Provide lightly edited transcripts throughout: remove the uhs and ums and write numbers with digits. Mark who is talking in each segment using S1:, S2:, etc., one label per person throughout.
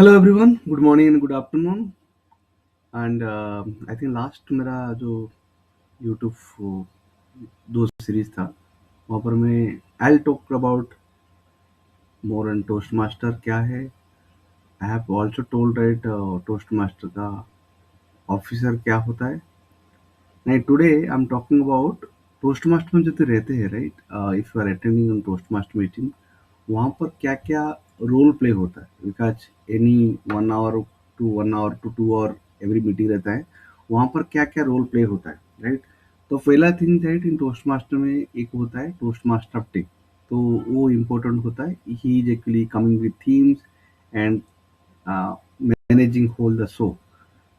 S1: Hello everyone, good morning and good afternoon. And I think last मेरा जो YouTube दो series था, वहाँ पर मैं I talk about more and toast master क्या है। I have also told right toast master का ऑफिसर क्या होता है। नहीं, today I am talking about toast master में जो तो रहते हैं right, if you are attending on toast master meeting, वहाँ पर क्या क्या रोल प्ले होता है। Because any 1 hour to 1 hour to 2 hour every meeting रहता है, वहाँ पर क्या क्या रोल प्ले होता है राइट। तो पहला थिंग राइट, इन टोस्ट मास्टर में एक होता है टोस्ट मास्टर ऑफ टिक। तो वो इम्पोर्टेंट होता है, he is actually coming with themes and managing whole the show.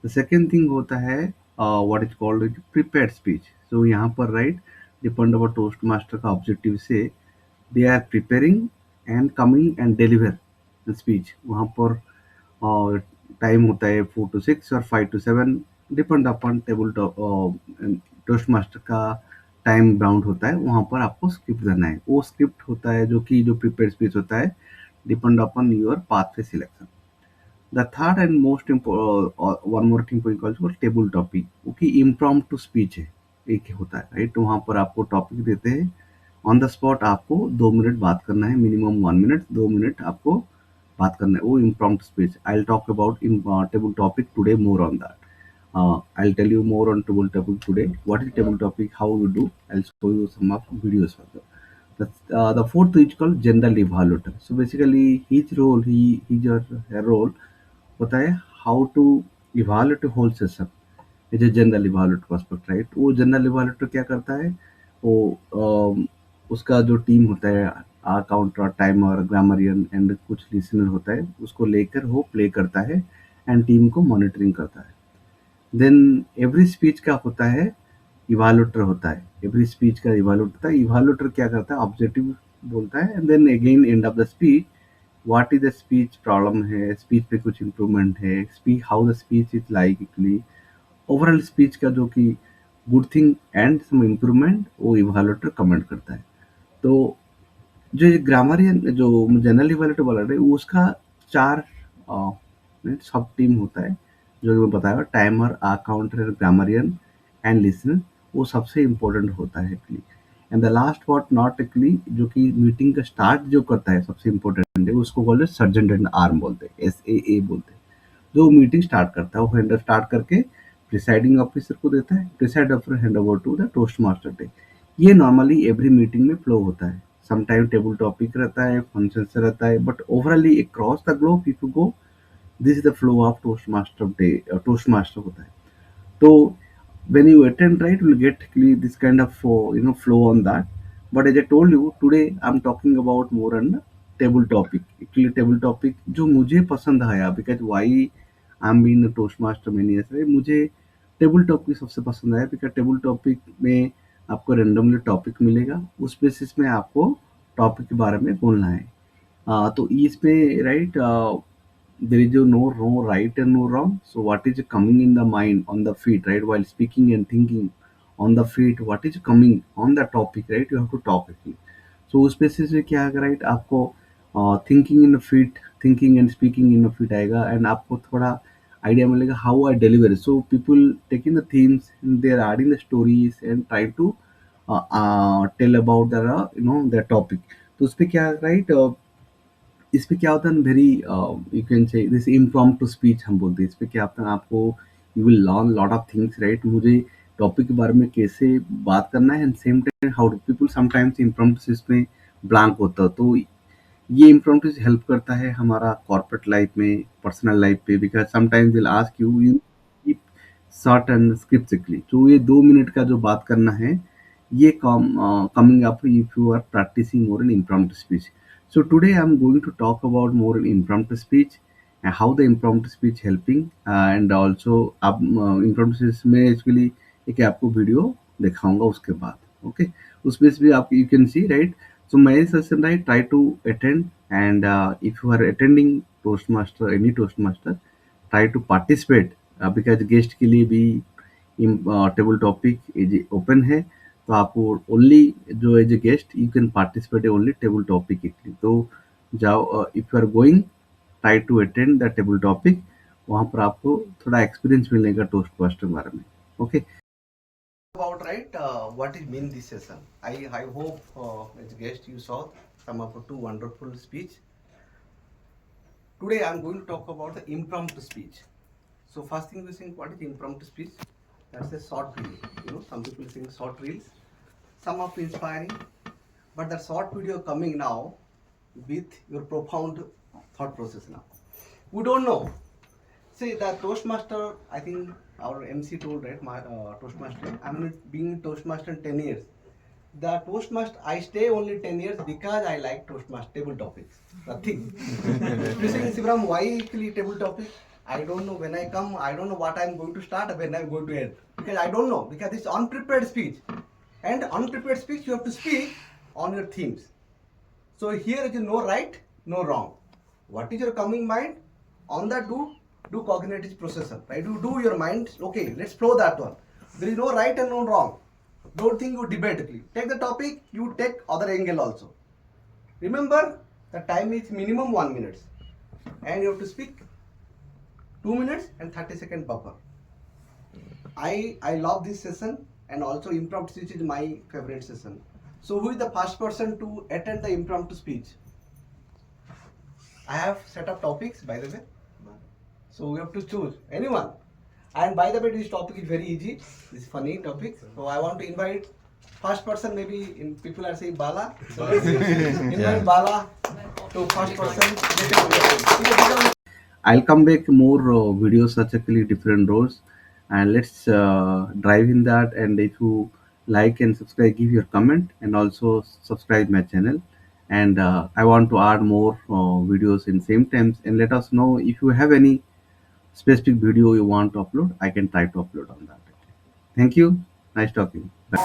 S1: The second thing होता है what is called prepared speech. So यहाँ पर right, depend about toast master का ऑब्जेक्टिव से they are preparing and coming and deliver the speech. वहाँ पर time होता है 4 to 6 और 5 to 7, depend upon table toast master का टाइम बाउंड होता है। वहाँ पर आपको स्क्रिप्ट देना है, वो स्क्रिप्ट होता है जो कि जो प्रिपेयर स्पीच होता है, depend upon your path way selection. The third and most one more thing point table topic, वो कि इम्प्रॉम्प्टू स्पीच है, एक होता है राइट। तो वहाँ पर आपको टॉपिक देते हैं, ऑन द स्पॉट आपको 2 मिनट बात करना है, मिनिमम 1 मिनट, 2 मिनट आपको बात करना है, वो impromptu speech. I will talk about in table topic today more on that. I'll tell you more on table topic today. What is table topic? How we do? I'll show you some of videos further. The fourth is called general evaluator. So basically, his role, his or her role होता है how to evaluate a whole session. ये जो general evaluate पर्सपेक्ट right, वो general इवालुएटर क्या करता है, वो उसका जो टीम होता है, काउंटर, टाइमर, ग्रामरियन एंड कुछ लिसनर होता है, उसको लेकर वो प्ले करता है एंड टीम को मॉनिटरिंग करता है। देन एवरी स्पीच का होता है इवालुएटर होता है, एवरी स्पीच का इवालुएटर होता है। इवालुएटर क्या करता है, ऑब्जेक्टिव बोलता है and then again end of the speech what is the speech problem है, स्पीच पे कुछ इम्प्रूवमेंट है, speech how the speech is like actually, overall speech का जो कि good thing and some improvement, वो इवालुएटर कमेंट करता है। तो जो ये ग्रामरियन जो जनरल इवालुएटर बोला रहे, वो उसका 4 सब टीम होता है, जो मैं बताया टाइमर, काउंटर, ग्रामरियन एंड लिसनर, वो सबसे इम्पोर्टेंट होता है actually. And the last but not actually, जो कि मीटिंग का स्टार्ट जो करता है सबसे इम्पोर्टेंट है, उसको बोलते हैं सर्जेंट एंड आर्म बोलते हैं, SAA बोलते हैं। जो मीटिंग स्टार्ट करता है वो हैंड स्टार्ट करके प्रिसाइडिंग ऑफिसर को देता है, preside officer hand over to the toast master day. ये नॉर्मली एवरी मीटिंग में फ्लो होता है। समटाइम टेबल टॉपिक रहता है, फंक्शन से रहता है, but overall across the globe if you go, this is the flow of toast master day. Toast master होता है। तो when you attend right, you will get this kind of flow on that. But as I told you, today I'm talking about more on the table topic. Actually table topic जो मुझे पसंद आया, because why I'm being a toastmaster many years right, मुझे table topic सबसे पसंद आया, because table topic में आपको रेंडमली टॉपिक मिलेगा, उस बेसिस में आपको टॉपिक के बारे में बोलना है। तो इसमें right, there is no right and no wrong. So what is coming in the mind on the feet, right? While speaking and thinking on the feet, what is coming on the topic, right? You have to talk actually. So उस basis पे क्या आएगा right, आपको thinking in feet, thinking and speaking in feet आएगा, and आपको थोड़ा idea मिलेगा how I deliver. So people taking the themes and they are adding the stories and try to tell about the the topic. तो उस पे क्या right, इस पे क्या होता है, very you can say this impromptu speech हम बोलते हैं। इस पे क्या होता है, आपको you will learn lot of things right, मुझे टॉपिक के बारे में कैसे बात करना है, and same time how to people sometimes impromptu इसमें ब्लैंक होता है। तो ये इम्प्रॉम्प्टू हेल्प करता है हमारा कॉर्पोरेट लाइफ में, पर्सनल लाइफ पे, because sometimes will ask you you keep short and स्क्रिप्टिकली। तो ये 2 मिनट का जो बात करना है, ये coming up if you are practicing more in impromptu speech. So today I'm going to talk about more in impromptu speech and how the impromptu speech helping, and also आप impromptu speech में actually एक आपको video दिखाऊंगा उसके बाद, okay. उसमें भी आप you can see right. So my session right, try to attend, and if you are attending toastmaster, any toastmaster, try to participate, because guest के लिए भी टेबल टॉपिक ओपन है। तो आपको ओनली जो as a guest you can participate only table topic. तो जाओ, if you are going try to attend the table topic. वहाँ पर आपको थोड़ा एक्सपीरियंस मिलेगा टोस्ट मास्टर के बारे में। Okay, about right what is mean this session. I hope as guest you saw some of the two wonderful speech. Today I am going to talk about the impromptu speech. So first thing we think, what is impromptu speech? That's a short video. Some people think short reels, some of inspiring, but the short video coming now with your profound thought process now. We don't know. See, the Toastmaster, I think our MC told, right, my Toastmaster, I'm being Toastmaster 10 years. The Toastmaster, I stay only 10 years because I like Toastmaster table topics. Nothing. You say, Sibram, why actually table topic? I don't know. When I come, I don't know what I'm going to start, when I'm going to end. Because I don't know. Because it's unprepared speech. And unprepared speech, you have to speak on your themes. So here is no right, no wrong. What is your coming mind? On that do cognitive processor, right? You do your mind, okay, let's flow that one. There is no right and no wrong. Don't think you debate. Take the topic, you take other angle also. Remember, the time is minimum 1 minute. And you have to speak 2 minutes and 30-second buffer. I love this session, and also impromptu speech is my favorite session. So who is the first person to attend the impromptu speech? I have set up topics, by the way. So we have to choose anyone. And by the way, this topic is very easy. This is funny topic. So I want to invite first person. Maybe people are saying Bala. So invite Bala to first person. I'll come back more videos such actually different roles, and let's drive in that. And if you like and subscribe, give your comment, and also subscribe my channel. And I want to add more videos in same times, and let us know if you have any specific video you want to upload. I can try to upload on that. Thank you. Nice talking. Bye.